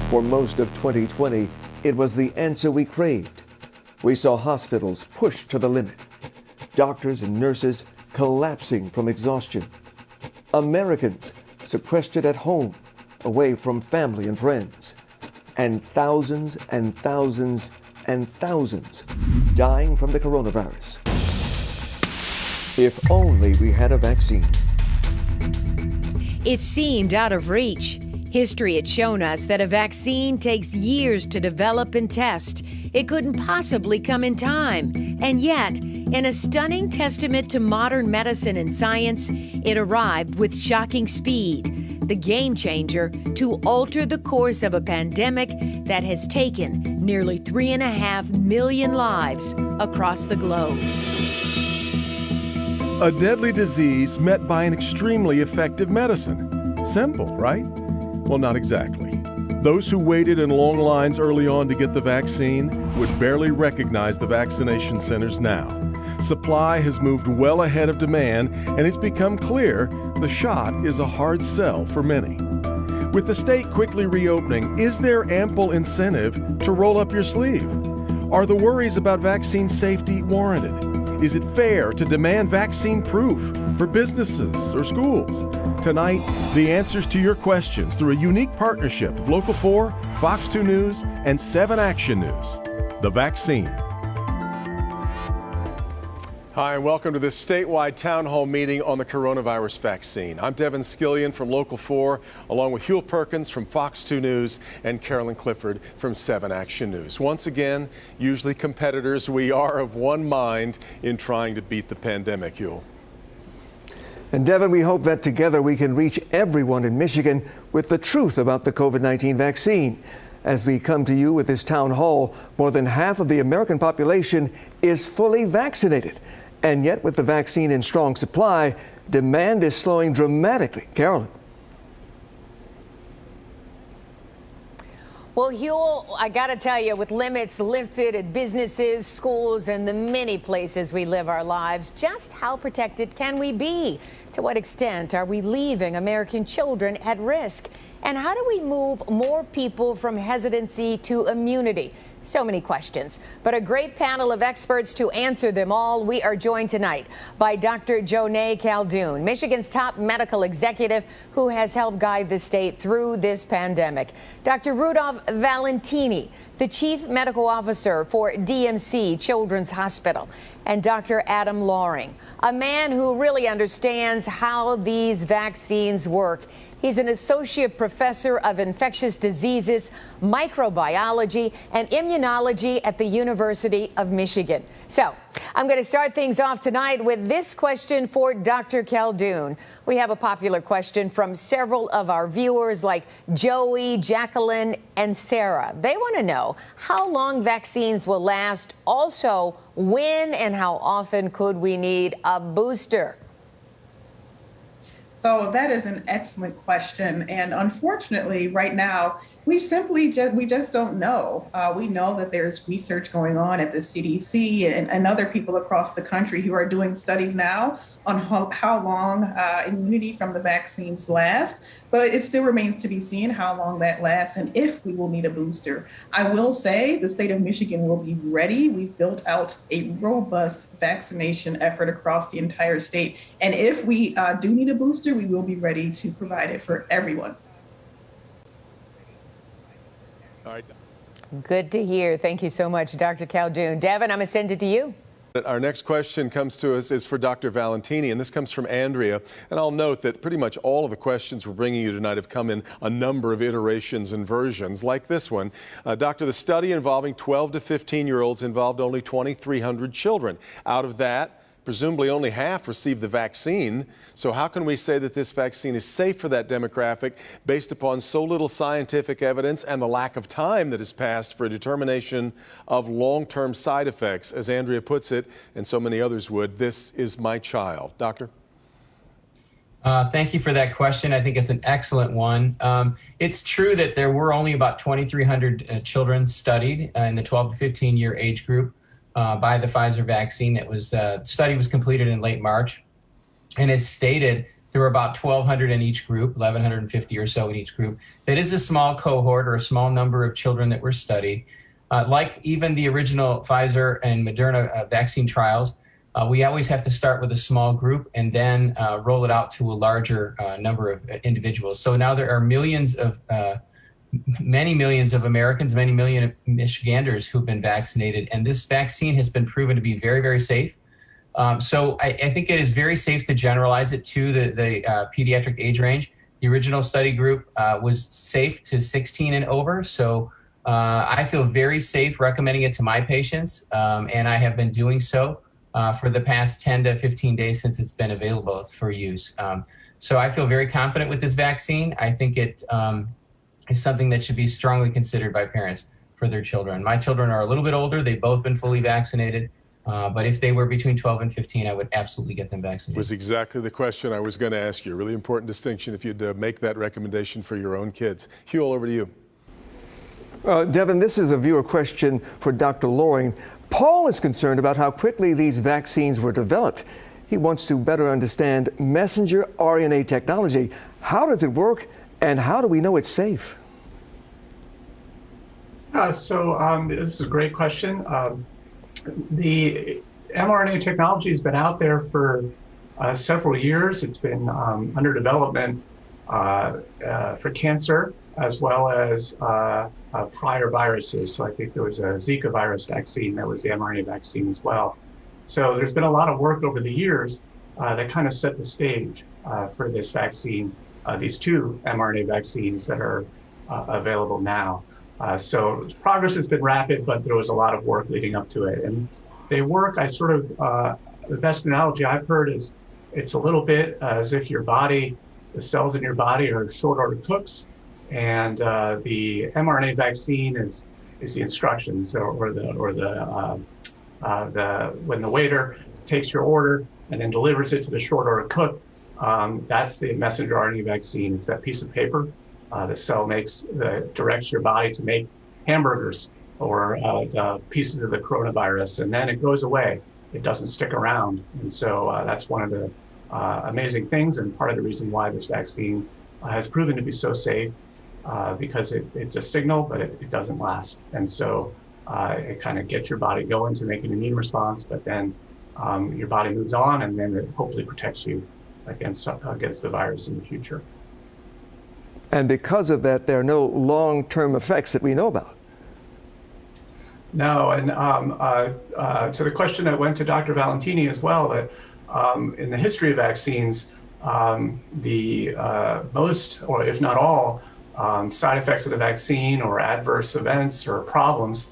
For most of 2020, it was the answer we craved. We saw hospitals pushed to the limit, doctors and nurses collapsing from exhaustion, Americans sequestered at home, away from family and friends, and thousands and thousands and thousands dying from the coronavirus. If only we had a vaccine. It seemed out of reach. History had shown us that a vaccine takes years to develop and test. It couldn't possibly come in time. And yet, in a stunning testament to modern medicine and science, it arrived with shocking speed. The game changer to alter the course of a pandemic that has taken nearly 3.5 million lives across the globe. A deadly disease met by an extremely effective medicine. Simple, right? Well, not exactly. Those who waited in long lines early on to get the vaccine would barely recognize the vaccination centers now. Supply has moved well ahead of demand, and it's become clear the shot is a hard sell for many. With the state quickly reopening, is there ample incentive to roll up your sleeve? Are the worries about vaccine safety warranted? Is it fair to demand vaccine proof for businesses or schools? Tonight, the answers to your questions through a unique partnership of Local 4, Fox 2 News, and 7 Action News. The vaccine. Hi, and welcome to this statewide town hall meeting on the coronavirus vaccine. I'm Devin Skillian from Local 4, along with Hugh Perkins from Fox 2 News and Carolyn Clifford from 7 Action News. Once again, usually competitors, we are of one mind in trying to beat the pandemic, Hugh. And Devin, we hope that together we can reach everyone in Michigan with the truth about the COVID-19 vaccine. As we come to you with this town hall, more than half of the American population is fully vaccinated. And yet, with the vaccine in strong supply, demand is slowing dramatically. Carolyn. Well, Hugh, I got to tell you, with limits lifted at businesses, schools, and the many places we live our lives, just how protected can we be? To what extent are we leaving American children at risk? And how do we move more people from hesitancy to immunity? So many questions, but a great panel of experts to answer them all. We are joined tonight by Dr. JONEIGH KHALDUN, Michigan's top medical executive who has helped guide the state through this pandemic. Dr. Rudolph Valentini, the chief medical officer for DMC Children's Hospital, and Dr. Adam LAURING, a man who really understands how these vaccines work. He's an associate professor of infectious diseases, microbiology, and immunology at the University of Michigan. So I'm going to start things off tonight with this question for Dr. KHALDUN. We have a popular question from several of our viewers like Joey, Jacqueline, and Sarah. They want to know how long vaccines will last. Also, when and how often could we need a booster? So that is an excellent question. And unfortunately, right now, we just don't know. We know that there's research going on at the CDC and other people across the country who are doing studies now on how long immunity from the vaccines last. But it still remains to be seen how long that lasts and if we will need a booster. I will say the state of Michigan will be ready. We've built out a robust vaccination effort across the entire state. And if we do need a booster, we will be ready to provide it for everyone. All right. Good to hear. Thank you so much, Dr. KHALDUN. Devin, I'm going to send it to you. Our next question comes to us is for Dr. Valentini, and this comes from Andrea. And I'll note that pretty much all of the questions we're bringing you tonight have come in a number of iterations and versions, like this one. Doctor, the study involving 12 to 15-year-olds involved only 2,300 children. Out of that, presumably only half received the vaccine. So how can we say that this vaccine is safe for that demographic based upon so little scientific evidence and the lack of time that has passed for a determination of long-term side effects? As Andrea puts it, and so many others would, this is my child. Doctor? Thank you for that question. I think it's an excellent one. It's true that there were only about 2,300 children studied in the 12 to 15-year age group by the Pfizer vaccine. The study was completed in late March. And as stated, There were about 1,200 in each group, 1,150 or so in each group. That is a small cohort or a small number of children that were studied. Like even the original Pfizer and Moderna vaccine trials, we always have to start with a small group and then roll it out to a larger number of individuals. So now there are many millions of Americans, many million of Michiganders who've been vaccinated, and this vaccine has been proven to be very, very safe. So I think it is very safe to generalize it to the pediatric age range. The original study group was safe to 16 and over. So I feel very safe recommending it to my patients, and I have been doing so for the past 10 to 15 days since it's been available for use. So I feel very confident with this vaccine. I think it is something that should be strongly considered by parents for their children. My children are a little bit older. They've both been fully vaccinated. But if they were between 12 and 15, I would absolutely get them vaccinated. Was exactly the question I was going to ask you. A really important distinction if you'd make that recommendation for your own kids. Hugh, over to you. Devin, this is a viewer question for Dr. LAURING. Paul is concerned about how quickly these vaccines were developed. He wants to better understand messenger RNA technology. How does it work, and how do we know it's safe? This is a great question. The mRNA technology has been out there for several years. It's been under development for cancer as well as prior viruses. So I think there was a Zika virus vaccine that was the mRNA vaccine as well. So there's been a lot of work over the years that kind of set the stage for this vaccine, these two mRNA vaccines that are available now. So progress has been rapid, but there was a lot of work leading up to it. And they work, the best analogy I've heard is it's a little bit as if the cells in your body are short order cooks, and the mRNA vaccine is the instructions when the waiter takes your order and then delivers it to the short order cook, that's the messenger RNA vaccine. It's that piece of paper the cell directs your body to make hamburgers or pieces of the coronavirus, and then it goes away. It doesn't stick around. And so that's one of the amazing things, and part of the reason why this vaccine has proven to be so safe, because it's a signal, but it doesn't last. And so it kind of gets your body going to make an immune response, but then your body moves on, and then it hopefully protects you against the virus in the future. And because of that, there are no long-term effects that we know about. No, and to the question that went to Dr. Valentini as well, that in the history of vaccines, the most, or if not all, side effects of the vaccine or adverse events or problems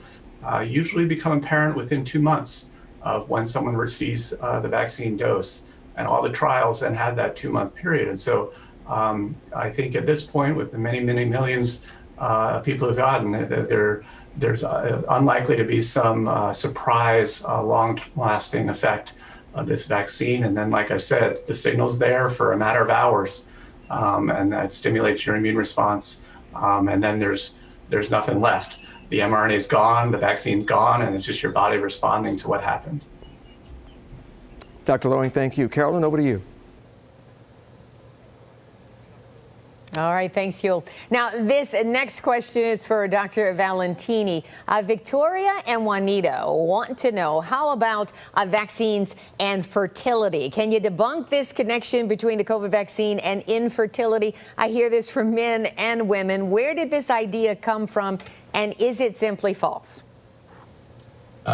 usually become apparent within 2 months of when someone receives the vaccine dose. And all the trials then had that 2-month period. And so I think at this point, with the many, many millions of people who've gotten it, there's unlikely to be some surprise, long-lasting effect of this vaccine. And then, like I said, the signal's there for a matter of hours, and that stimulates your immune response. And then there's nothing left. The mRNA is gone, the vaccine's gone, and it's just your body responding to what happened. Dr. LAURING, thank you. Carolyn, over to you. All right, thanks, Hugh. Now, this next question is for Dr. Valentini. Victoria and Juanita want to know, how about vaccines and fertility? Can you debunk this connection between the COVID vaccine and infertility? I hear this from men and women. Where did this idea come from, and is it simply false?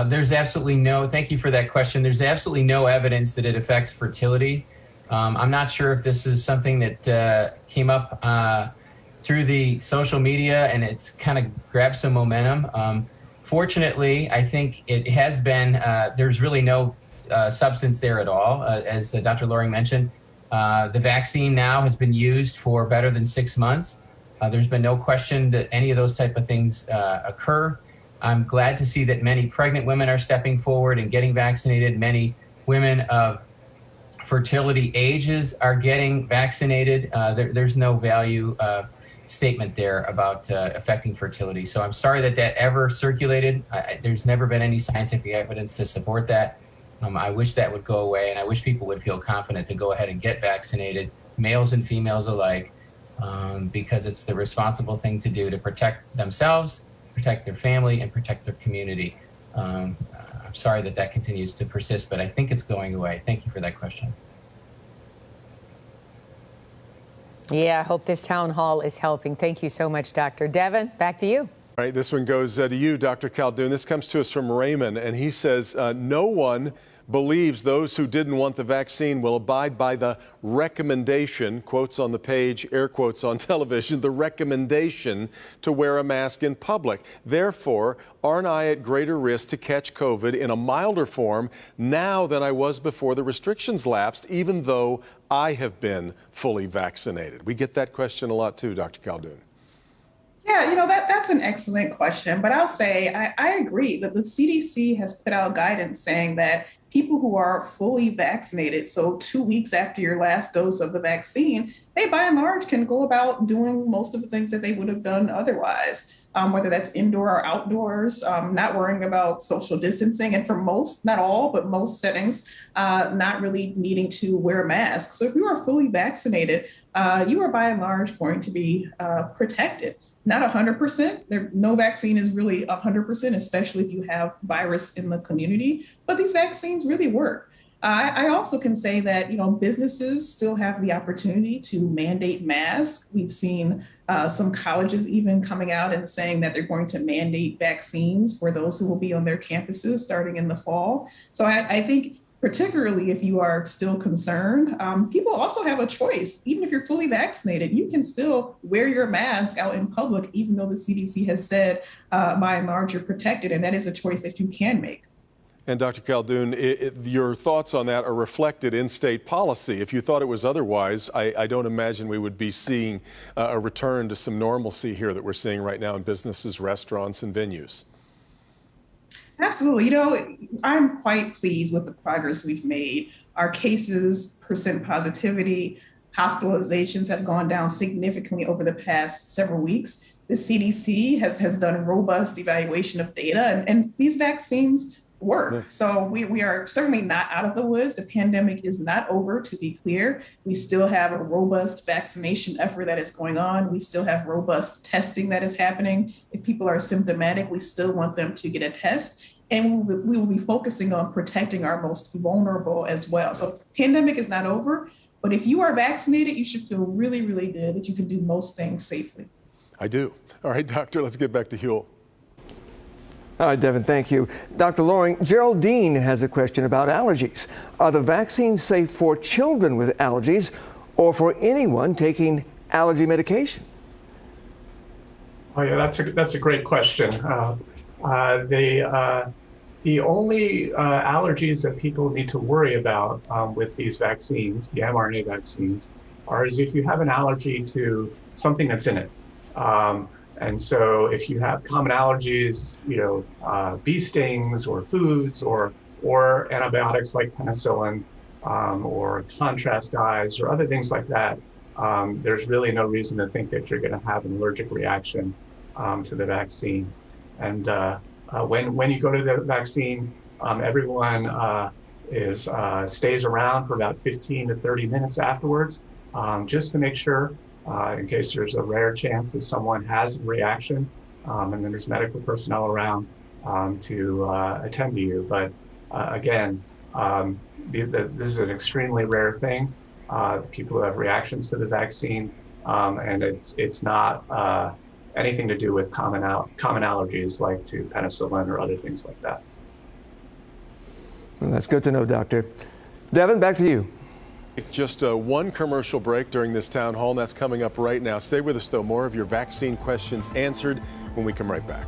There's absolutely no, thank you for that question. There's absolutely no evidence that it affects fertility. I'm not sure if this is something that came up through the social media and it's kind of grabbed some momentum. Fortunately, I think it has been, there's really no substance there at all. As Dr. LAURING mentioned, the vaccine now has been used for better than 6 months. There's been no question that any of those type of things occur. I'm glad to see that many pregnant women are stepping forward and getting vaccinated. Many women of fertility ages are getting vaccinated. There's no value statement there about affecting fertility. So I'm sorry that that ever circulated. There's never been any scientific evidence to support that. I wish that would go away, and I wish people would feel confident to go ahead and get vaccinated males and females alike, because it's the responsible thing to do to protect themselves, protect their family, and protect their community. I'm sorry that that continues to persist, but I think it's going away. Thank you for that question. Yeah, I hope this town hall is helping. Thank you so much, Doctor. Devin, back to you. All right, this one goes to you, Dr. KHALDUN. This comes to us from Raymond, and he says, no one believes those who didn't want the vaccine will abide by the recommendation, quotes on the page, air quotes on television, the recommendation to wear a mask in public. Therefore, aren't I at greater risk to catch COVID in a milder form now than I was before the restrictions lapsed, even though I have been fully vaccinated? We get that question a lot too, Dr. KHALDUN. Yeah, that's an excellent question. But I'll say I agree that the CDC has put out guidance saying that people who are fully vaccinated, so 2 weeks after your last dose of the vaccine, they by and large can go about doing most of the things that they would have done otherwise, whether that's indoor or outdoors, not worrying about social distancing. And for most, not all, but most settings, not really needing to wear masks. So if you are fully vaccinated, you are by and large going to be protected. Not 100%. No vaccine is really 100%, especially if you have virus in the community. But these vaccines really work. I also can say that businesses still have the opportunity to mandate masks. We've seen some colleges even coming out and saying that they're going to mandate vaccines for those who will be on their campuses starting in the fall. So I think, particularly if you are still concerned, people also have a choice. Even if you're fully vaccinated, you can still wear your mask out in public, even though the CDC has said by and large you're protected, and that is a choice that you can make. And Dr. KHALDUN, your thoughts on that are reflected in state policy. If you thought it was otherwise, I don't imagine we would be seeing a return to some normalcy here that we're seeing right now in businesses, restaurants, and venues. Absolutely. I'm quite pleased with the progress we've made. Our cases, percent positivity, hospitalizations have gone down significantly over the past several weeks. The CDC has done a robust evaluation of data, and these vaccines work. Yeah. So we are certainly not out of the woods. The pandemic is not over, to be clear. We still have a robust vaccination effort that is going on. We still have robust testing that is happening. If people are symptomatic, we still want them to get a test. And we will be focusing on protecting our most vulnerable as well. So pandemic is not over, but if you are vaccinated, you should feel really, really good that you can do most things safely. I do. All right, doctor, let's get back to Huel. All right, Devin, thank you. Dr. Lauring, Geraldine has a question about allergies. Are the vaccines safe for children with allergies or for anyone taking allergy medication? Oh yeah, that's a great question. The only allergies that people need to worry about with these vaccines, the mRNA vaccines, are if you have an allergy to something that's in it. And so if you have common allergies, bee stings or foods or antibiotics like penicillin or contrast dyes or other things like that, there's really no reason to think that you're going to have an allergic reaction to the vaccine. And when you go to the vaccine, everyone stays around for about 15 to 30 minutes afterwards, just to make sure, in case there's a rare chance that someone has a reaction, and then there's medical personnel around to attend to you. But again, this is an extremely rare thing. People who have reactions to the vaccine, and it's not anything to do with common allergies like to penicillin or other things like that. Well, that's good to know, Doctor. Devin, back to you. Just one commercial break during this town hall, and that's coming up right now. Stay with us, though. More of your vaccine questions answered when we come right back.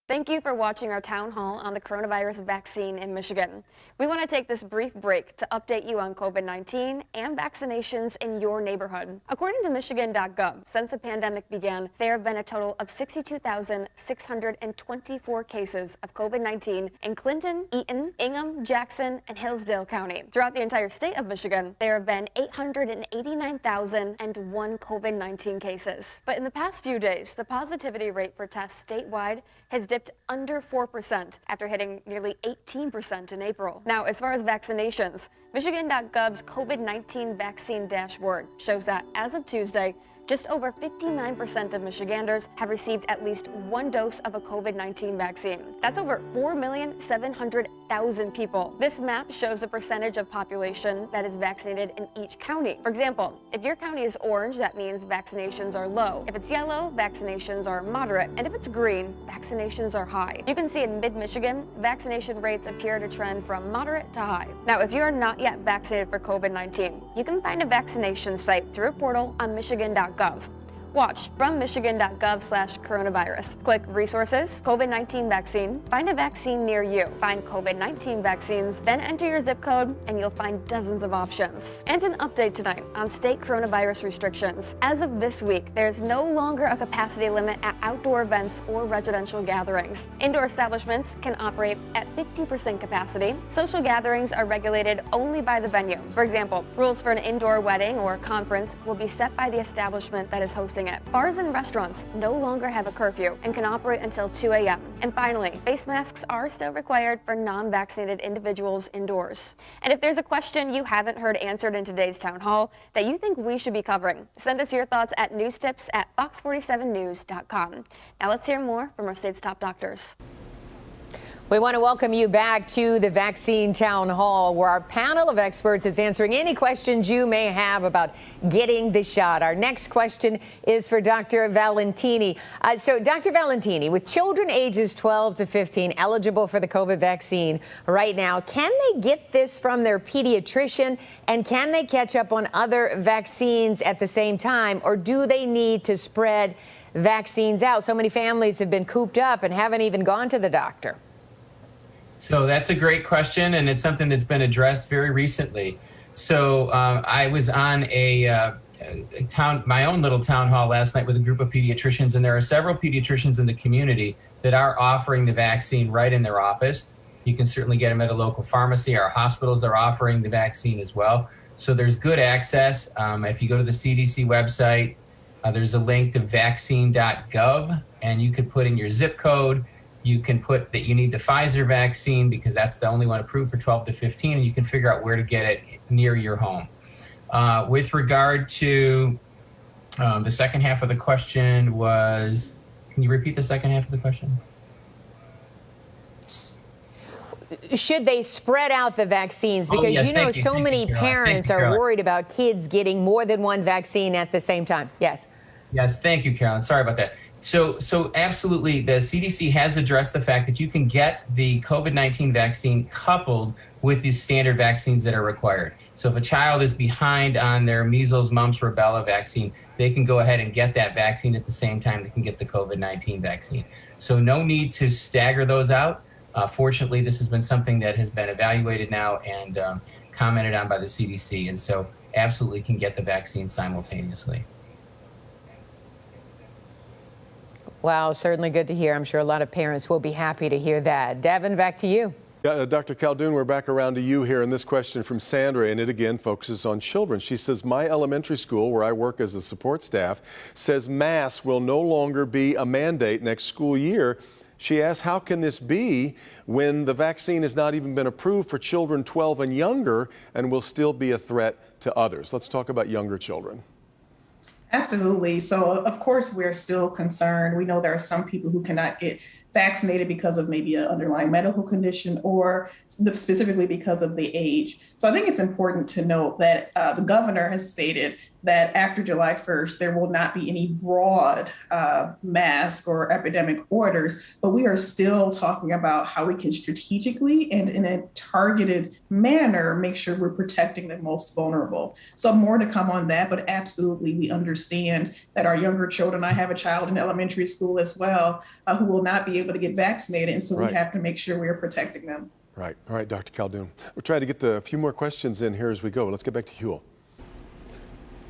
Thank you for watching our town hall on the coronavirus vaccine in Michigan. We want to take this brief break to update you on COVID-19 and vaccinations in your neighborhood. According to Michigan.gov, since the pandemic began, there have been a total of 62,624 cases of COVID-19 in Clinton, Eaton, Ingham, Jackson, and Hillsdale County. Throughout the entire state of Michigan, there have been 889,001 COVID-19 cases. But in the past few days, the positivity rate for tests statewide has dipped under 4% after hitting nearly 18% in April. Now, as far as vaccinations, Michigan.gov's COVID-19 vaccine dashboard shows that as of Tuesday, just over 59% of Michiganders have received at least one dose of a COVID-19 vaccine. That's over 4,700,000 people. This map shows the percentage of population that is vaccinated in each county. For example, if your county is orange, that means vaccinations are low. If it's yellow, vaccinations are moderate. And if it's green, vaccinations are high. You can see in mid-Michigan, vaccination rates appear to trend from moderate to high. Now, if you are not yet vaccinated for COVID-19, you can find a vaccination site through a portal on Michigan.gov. Watch from michigan.gov/coronavirus. Click Resources, COVID-19 Vaccine, find a vaccine near you. Find COVID-19 vaccines, then enter your zip code, and you'll find dozens of options. And an update tonight on state coronavirus restrictions. As of this week, there's no longer a capacity limit at outdoor events or residential gatherings. Indoor establishments can operate at 50% capacity. Social gatherings are regulated only by the venue. For example, rules for an indoor wedding or conference will be set by the establishment that is hosting it. Bars and restaurants no longer have a curfew and can operate until 2 a.m. And finally, face masks are still required for non-vaccinated individuals indoors. And if there's a question you haven't heard answered in today's town hall that you think we should be covering, send us your thoughts at newstips@fox47news.com. Now let's hear more from our state's top doctors. We want to welcome you back to the Vaccine Town Hall, where our panel of experts is answering any questions you may have about getting the shot. Our next question is for Dr. Valentini. So, Dr. Valentini, with children ages 12 to 15 eligible for the COVID vaccine right now, can they get this from their pediatrician, and can they catch up on other vaccines at the same time, or do they need to spread vaccines out? So many families have been cooped up and haven't even gone to the doctor. So that's a great question, and it's something that's been addressed very recently. So I was on my own little town hall last night with a group of pediatricians, and there are several pediatricians in the community that are offering the vaccine right in their office. You can certainly get them at a local pharmacy. Our hospitals are offering the vaccine as well. So there's good access. If you go to the CDC website, there's a link to vaccine.gov, and you could put in your zip code. You can put that you need the Pfizer vaccine because that's the only one approved for 12 to 15, and you can figure out where to get it near your home. With regard to the second half of the question was, can you repeat the second half of the question? Should they spread out the vaccines? Because yes, you know, so many parents are worried about kids getting more than one vaccine at the same time. Yes. Yes, thank you, Carolyn. Sorry about that. So absolutely, the CDC has addressed the fact that you can get the COVID-19 vaccine coupled with these standard vaccines that are required. So if a child is behind on their measles, mumps, rubella vaccine, they can go ahead and get that vaccine at the same time they can get the COVID-19 vaccine. So no need to stagger those out. Fortunately, this has been something that has been evaluated now and commented on by the CDC. And so absolutely can get the vaccine simultaneously. Wow, certainly good to hear. I'm sure a lot of parents will be happy to hear that. Devin, back to you. Yeah, Dr. KHALDUN, we're back around to you here, and this question from Sandra, and it again focuses on children. She says, my elementary school, where I work as a support staff, says masks will no longer be a mandate next school year. She asks, how can this be when the vaccine has not even been approved for children 12 and younger and will still be a threat to others? Let's talk about younger children. Absolutely. So, of course, we're still concerned. We know there are some people who cannot get vaccinated because of maybe an underlying medical condition or specifically because of the age. So I think it's important to note that the governor has stated that after July 1st, there will not be any broad mask or epidemic orders, but we are still talking about how we can strategically and in a targeted manner make sure we're protecting the most vulnerable. So more to come on that, but absolutely we understand that our younger children, I have a child in elementary school as well, who will not be able to get vaccinated, and so we have to make sure we are protecting them. Right. All right, Dr. KHALDUN. We're trying to get a few more questions in here as we go. Let's get back to Huel.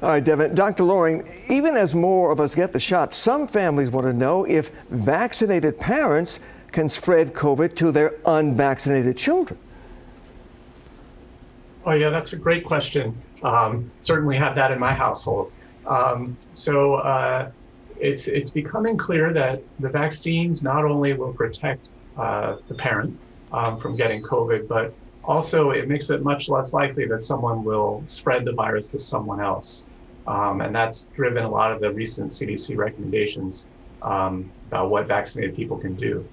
All right, Devin. Dr. Loring, even as more of us get the shot, some families want to know if vaccinated parents can spread COVID to their unvaccinated children. Oh, yeah, that's a great question. Certainly had that in my household. It's becoming clear that the vaccines not only will protect the parent from getting COVID, but Also, it makes it much less likely that someone will spread the virus to someone else. And that's driven a lot of the recent CDC recommendations about what vaccinated people can do.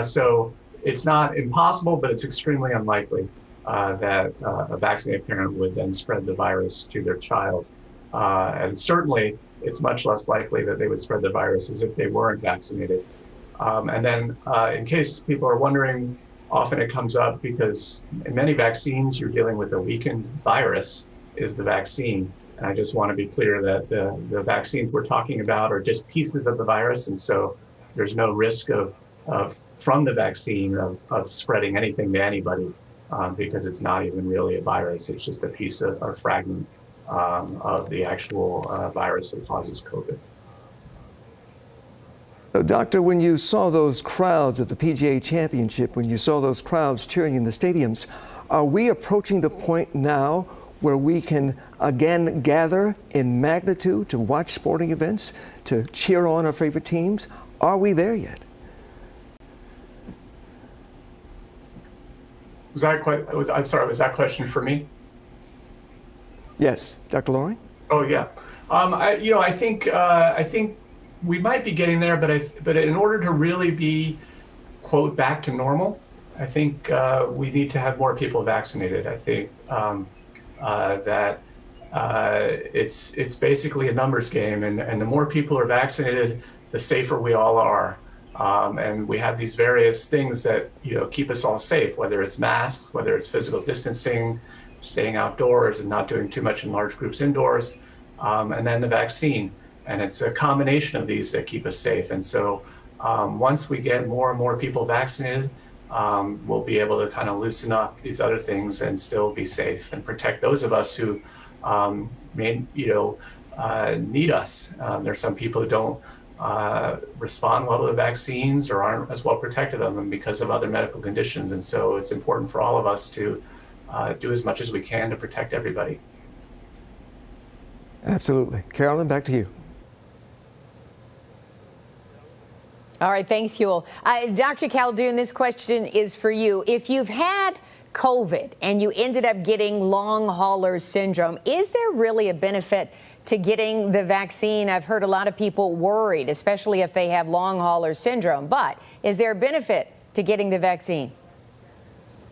So it's not impossible, but it's extremely unlikely that a vaccinated parent would then spread the virus to their child. And certainly, it's much less likely that they would spread the virus as if they weren't vaccinated. And then in case people are wondering, often it comes up because in many vaccines, you're dealing with a weakened virus is the vaccine. And I just want to be clear that the vaccines we're talking about are just pieces of the virus. And so there's no risk from the vaccine of spreading anything to anybody because it's not even really a virus. It's just a piece of or fragment of the actual virus that causes COVID. So, Doctor, when you saw those crowds at the PGA Championship, when you saw those crowds cheering in the stadiums, are we approaching the point now where we can again gather in magnitude to watch sporting events, to cheer on our favorite teams? Are we there yet? I'm sorry, was that question for me? Yes, Dr. LAURING? Oh, yeah. I think we might be getting there, but in order to really be, quote, back to normal, I think we need to have more people vaccinated. I think that it's basically a numbers game, and the more people are vaccinated, the safer we all are. And we have these various things that keep us all safe, whether it's masks, whether it's physical distancing, staying outdoors and not doing too much in large groups indoors, and then the vaccine. And it's a combination of these that keep us safe. And so once we get more and more people vaccinated, we'll be able to kind of loosen up these other things and still be safe and protect those of us who need us. There's some people who don't respond well to the vaccines or aren't as well protected of them because of other medical conditions. And so it's important for all of us to do as much as we can to protect everybody. Absolutely. Carolyn, back to you. All right, thanks, Huel. Dr. KHALDUN, this question is for you. If you've had COVID and you ended up getting long hauler syndrome, is there really a benefit to getting the vaccine? I've heard a lot of people worried, especially if they have long hauler syndrome. But is there a benefit to getting the vaccine?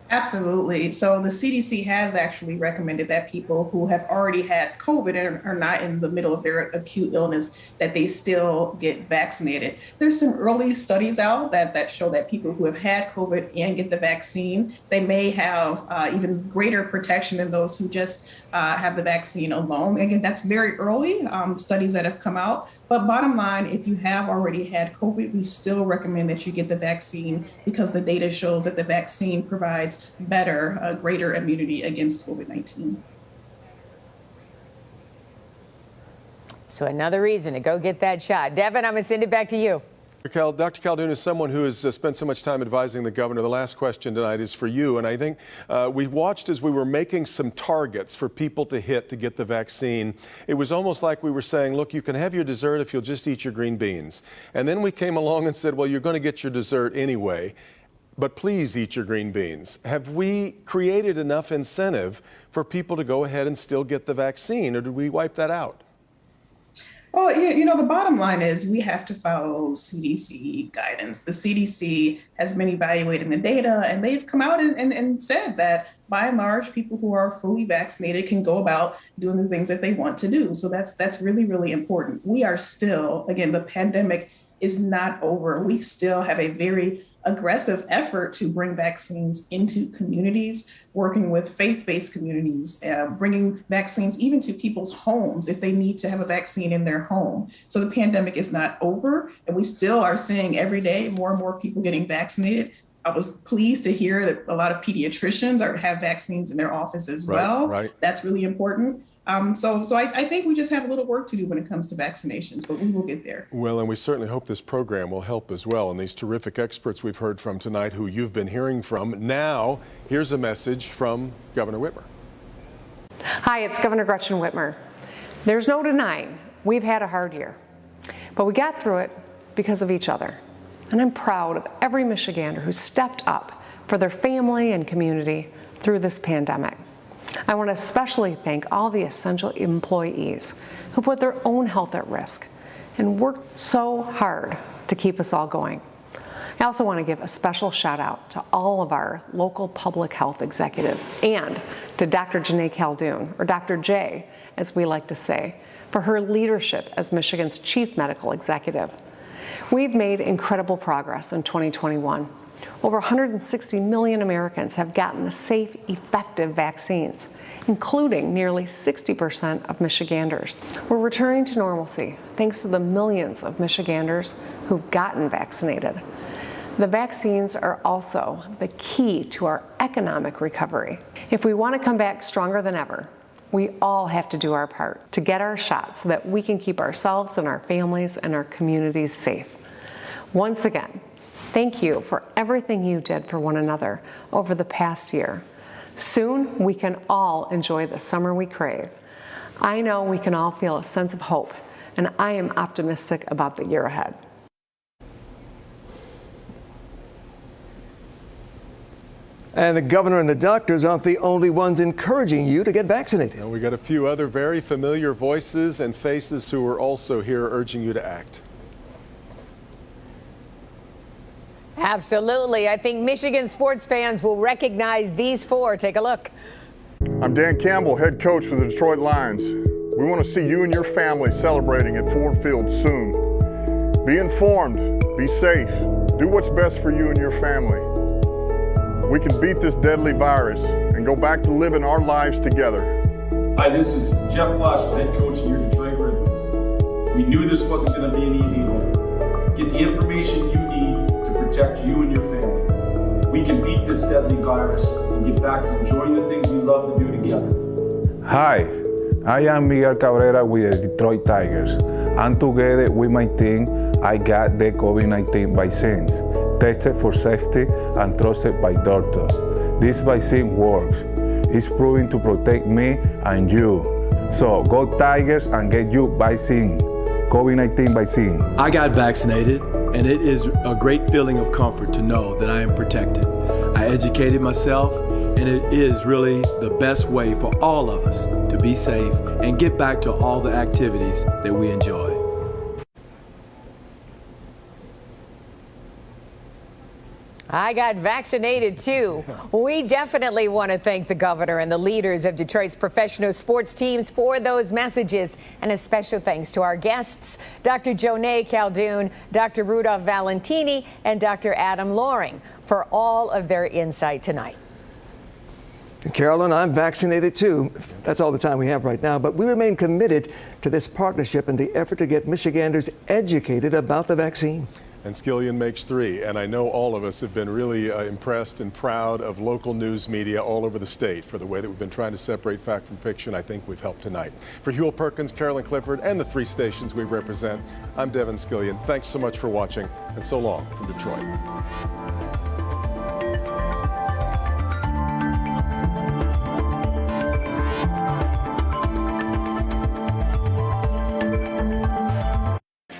Absolutely. So the CDC has actually recommended that people who have already had COVID and are not in the middle of their acute illness, that they still get vaccinated. There's some early studies out that show that people who have had COVID and get the vaccine, they may have even greater protection than those who just have the vaccine alone. Again, that's very early studies that have come out. But bottom line, if you have already had COVID, we still recommend that you get the vaccine because the data shows that the vaccine provides better, greater immunity against COVID-19. So another reason to go get that shot. Devin, I'm going to send it back to you. Dr. KHALDUN is someone who has spent so much time advising the governor. The last question tonight is for you. And I think we watched as we were making some targets for people to hit to get the vaccine. It was almost like we were saying, look, you can have your dessert if you'll just eat your green beans. And then we came along and said, well, you're going to get your dessert anyway, but please eat your green beans. Have we created enough incentive for people to go ahead and still get the vaccine, or did we wipe that out? Well, the bottom line is we have to follow CDC guidance. The CDC has been evaluating the data, and they've come out and said that by and large, people who are fully vaccinated can go about doing the things that they want to do. So that's really, really important. We are still, again, the pandemic is not over. We still have a very aggressive effort to bring vaccines into communities, working with faith-based communities, bringing vaccines even to people's homes if they need to have a vaccine in their home. So the pandemic is not over, and we still are seeing every day more and more people getting vaccinated. I was pleased to hear that a lot of pediatricians have vaccines in their office as well. Right. That's really important. So I think we just have a little work to do when it comes to vaccinations, but we will get there. Well, and we certainly hope this program will help as well. And these terrific experts we've heard from tonight who you've been hearing from. Now, here's a message from Governor Whitmer. Hi, it's Governor Gretchen Whitmer. There's no denying we've had a hard year, but we got through it because of each other. And I'm proud of every Michigander who stepped up, for their family and community through this pandemic. I want to especially thank all the essential employees who put their own health at risk and worked so hard to keep us all going. I also want to give a special shout out to all of our local public health executives and to Dr. JONEIGH KHALDUN, or Dr. J, as we like to say, for her leadership as Michigan's Chief Medical Executive. We've made incredible progress in 2021. Over 160 million Americans have gotten the safe, effective vaccines, including nearly 60% of Michiganders. We're returning to normalcy thanks to the millions of Michiganders who've gotten vaccinated. The vaccines are also the key to our economic recovery. If we want to come back stronger than ever, we all have to do our part to get our shots so that we can keep ourselves and our families and our communities safe. Once again, thank you for everything you did for one another over the past year. Soon, we can all enjoy the summer we crave. I know we can all feel a sense of hope, and I am optimistic about the year ahead. And the governor and the doctors aren't the only ones encouraging you to get vaccinated. And we got a few other very familiar voices and faces who are also here urging you to act. Absolutely. I think Michigan sports fans will recognize these four. Take a look. I'm Dan Campbell, head coach for the Detroit Lions. We want to see you and your family celebrating at Ford Field soon. Be informed, be safe, do what's best for you and your family. We can beat this deadly virus and go back to living our lives together. Hi, this is Jeff Lush, head coach of your Detroit Red Wings. We knew this wasn't going to be an easy one. Get the information you need to protect you and your family. We can beat this deadly virus and get back to enjoying the things we love to do together. Hi, I am Miguel Cabrera with the Detroit Tigers. And together with my team, I got the COVID-19 vaccines, tested for safety and trusted by doctors. This vaccine works. It's proven to protect me and you. So go Tigers and get your vaccine, COVID-19 vaccine. I got vaccinated, and it is a great feeling of comfort to know that I am protected. I educated myself, and it is really the best way for all of us to be safe and get back to all the activities that we enjoy. I got vaccinated too. We definitely want to thank the governor and the leaders of Detroit's professional sports teams for those messages. And a special thanks to our guests, Dr. JONEIGH KHALDUN, Dr. Rudolph Valentini, and Dr. Adam LAURING for all of their insight tonight. Carolyn, I'm vaccinated too. That's all the time we have right now, but we remain committed to this partnership in the effort to get Michiganders educated about the vaccine. And Skillion makes three, and I know all of us have been really impressed and proud of local news media all over the state for the way that we've been trying to separate fact from fiction. I think we've helped tonight. For Huel Perkins, Carolyn Clifford, and the three stations we represent, I'm Devin Skillion. Thanks so much for watching, and so long from Detroit.